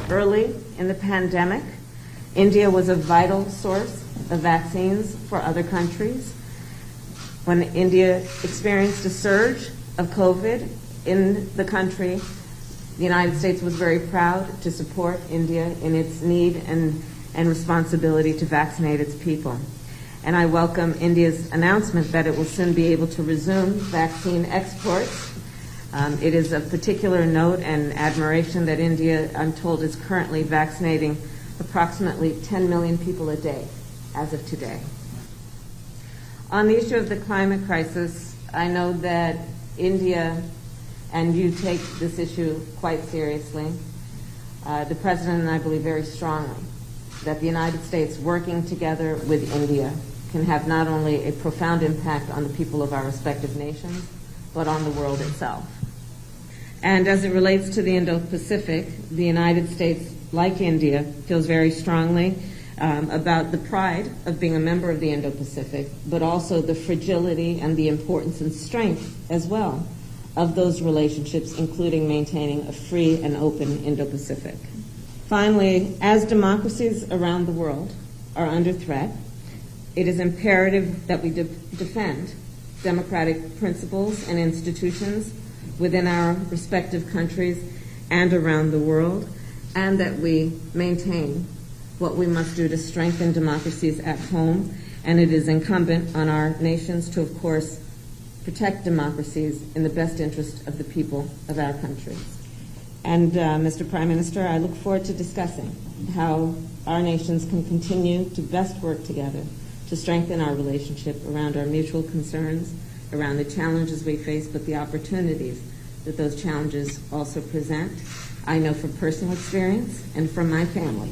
Early in the pandemic, India was a vital source of vaccines for other countries. When India experienced a surge of COVID in the country, the United States was very proud to support India in its need and responsibility to vaccinate its people. And I welcome India's announcement that it will soon be able to resume vaccine exports. It is of particular note and admiration that India, I'm told, is currently vaccinating approximately 10 million people a day as of today. On the issue of the climate crisis, I know that India and you take this issue quite seriously. The President and I believe very strongly that the United States working together with India can have not only a profound impact on the people of our respective nations, but on the world itself. And as it relates to the Indo-Pacific, the United States, like India, feels very strongly about the pride of being a member of the Indo-Pacific, but also the fragility and the importance and strength as well of those relationships, including maintaining a free and open Indo-Pacific. Finally, as democracies around the world are under threat, it is imperative that we defend democratic principles and institutions within our respective countries and around the world, and that we maintain what we must do to strengthen democracies at home. And it is incumbent on our nations to, of course, protect democracies in the best interest of the people of our countries. And Mr. Prime Minister, I look forward to discussing how our nations can continue to best work together to strengthen our relationship around our mutual concerns, around the challenges we face, but the opportunities that those challenges also present. I know from personal experience and from my family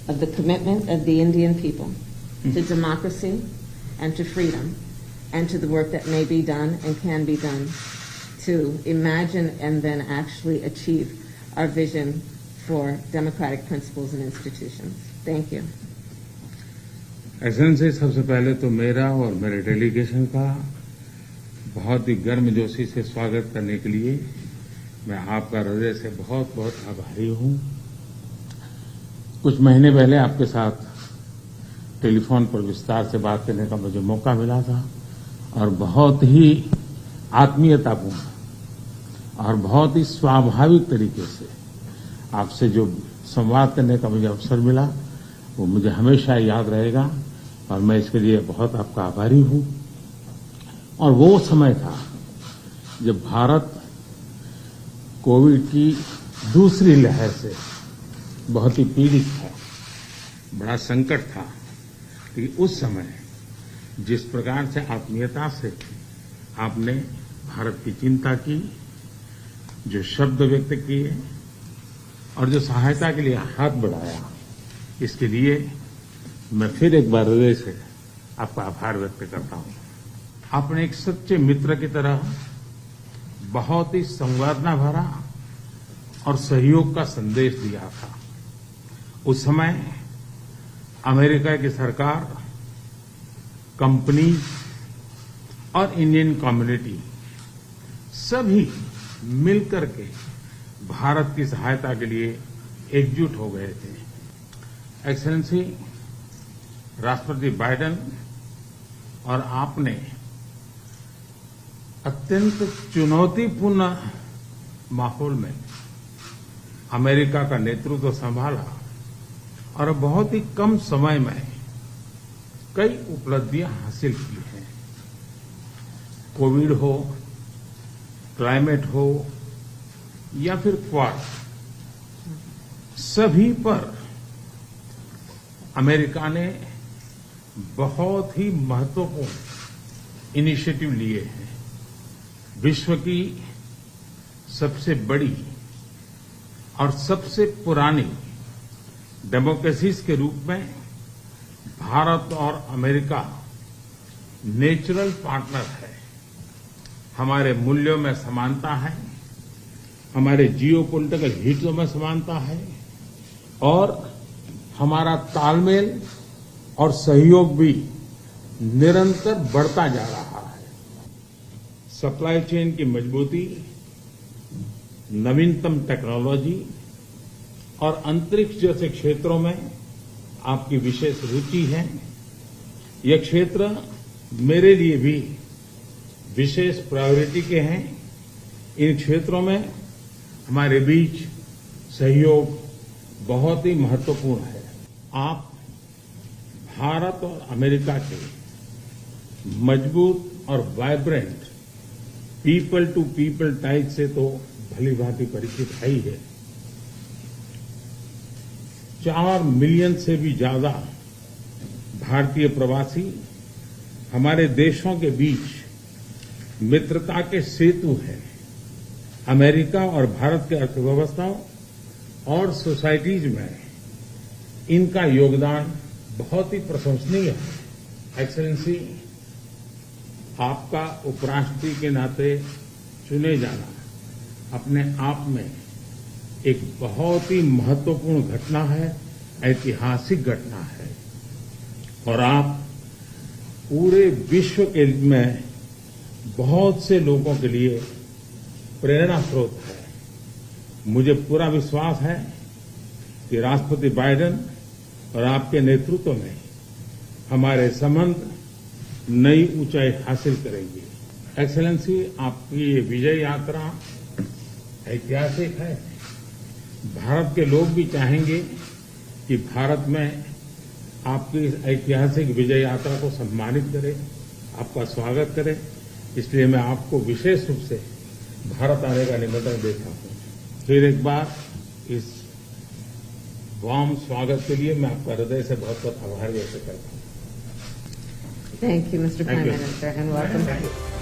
of the commitment of the Indian people to democracy and to freedom, and to the work that may be done and can be done to imagine and then actually achieve our vision for democratic principles and institutions. Thank you. Excellency, सबसे पहले तो मेरा और मेरे delegation का बहुत ही गर्मजोशी से स्वागत करने के लिए मैं आपका हृदय से बहुत बहुत आभारी हूं। कुछ महीने पहले आपके साथ टेलीफोन पर विस्तार से बात करने का मुझे मौका मिला था और बहुत ही आत्मीयतापूर्ण और बहुत ही स्वाभाविक तरीके से आपसे जो संवाद करने का मुझे अवसर मिला वो मुझे हमेशा याद रहेगा और मैं इसके लिए बहुत आपका आभारी हूं। और वो समय था जब भारत कोविड की दूसरी लहर से बहुत ही पीड़ित था, बड़ा संकट था। लेकिन उस समय जिस प्रकार से आत्मीयता से आपने भारत की चिंता की, जो शब्द व्यक्त किए और जो सहायता के लिए हाथ बढ़ाया, इसके लिए मैं फिर एक बार हृदय से आपका आभार व्यक्त करता हूं। आपने एक सच्चे मित्र की तरह बहुत ही संवेदना भरा और सहयोग का संदेश दिया था। उस समय अमेरिका की सरकार, कंपनी और इंडियन कम्युनिटी सभी मिलकर के भारत की सहायता के लिए एकजुट हो गए थे। एक्सेलेंसी, राष्ट्रपति बाइडेन और आपने अत्यंत चुनौतीपूर्ण माहौल में अमेरिका का नेतृत्व संभाला और बहुत ही कम समय में कई उपलब्धियां हासिल की हैं। कोविड हो, क्लाइमेट हो या फिर क्वाड, सभी पर अमेरिका ने बहुत ही महत्वपूर्ण इनिशिएटिव लिए हैं। विश्व की सबसे बड़ी और सबसे पुरानी डेमोक्रेसीज के रूप में भारत और अमेरिका नेचुरल पार्टनर है। हमारे मूल्यों में समानता है, हमारे जियोपॉलिटिकल हितों में समानता है और हमारा तालमेल और सहयोग भी निरंतर बढ़ता जा रहा है। सप्लाई चेन की मजबूती, नवीनतम टेक्नोलॉजी और अंतरिक्ष जैसे क्षेत्रों में आपकी विशेष रुचि है। ये क्षेत्र मेरे लिए भी विशेष प्रायोरिटी के हैं। इन क्षेत्रों में हमारे बीच सहयोग बहुत ही महत्वपूर्ण है। आप भारत और अमेरिका के मजबूत और vibrant people to people ties से तो भली भांति परिचित है ही है। 4 मिलियन से भी ज्यादा भारतीय प्रवासी हमारे देशों के बीच मित्रता के सेतु हैं। अमेरिका और भारत के अर्थव्यवस्थाओं और सोसाइटीज में इनका योगदान बहुत ही प्रशंसनीय है। एक्सेलेंसी, आपका उपराष्ट्रपति के नाते चुने जाना अपने आप में एक बहुत ही महत्वपूर्ण घटना है, ऐतिहासिक घटना है और आप पूरे विश्व के में बहुत से लोगों के लिए प्रेरणा स्रोत है। मुझे पूरा विश्वास है कि राष्ट्रपति बाइडेन और आपके नेतृत्व में हमारे संबंध नई ऊंचाई हासिल करेंगे। एक्सेलेंसी, आपकी ये विजय यात्रा ऐतिहासिक है। भारत के लोग भी चाहेंगे कि भारत में आपकी इस ऐतिहासिक विजय यात्रा को सम्मानित करें, आपका स्वागत करें। इसलिए मैं आपको विशेष रूप से भारत आने का निमंत्रण देता हूं। फिर एक बार इस वार्म स्वागत के लिए मैं आपका हृदय से बहुत बहुत आभार व्यक्त करता हूं। Thank you, Mr. Thank Prime you. Minister, and welcome.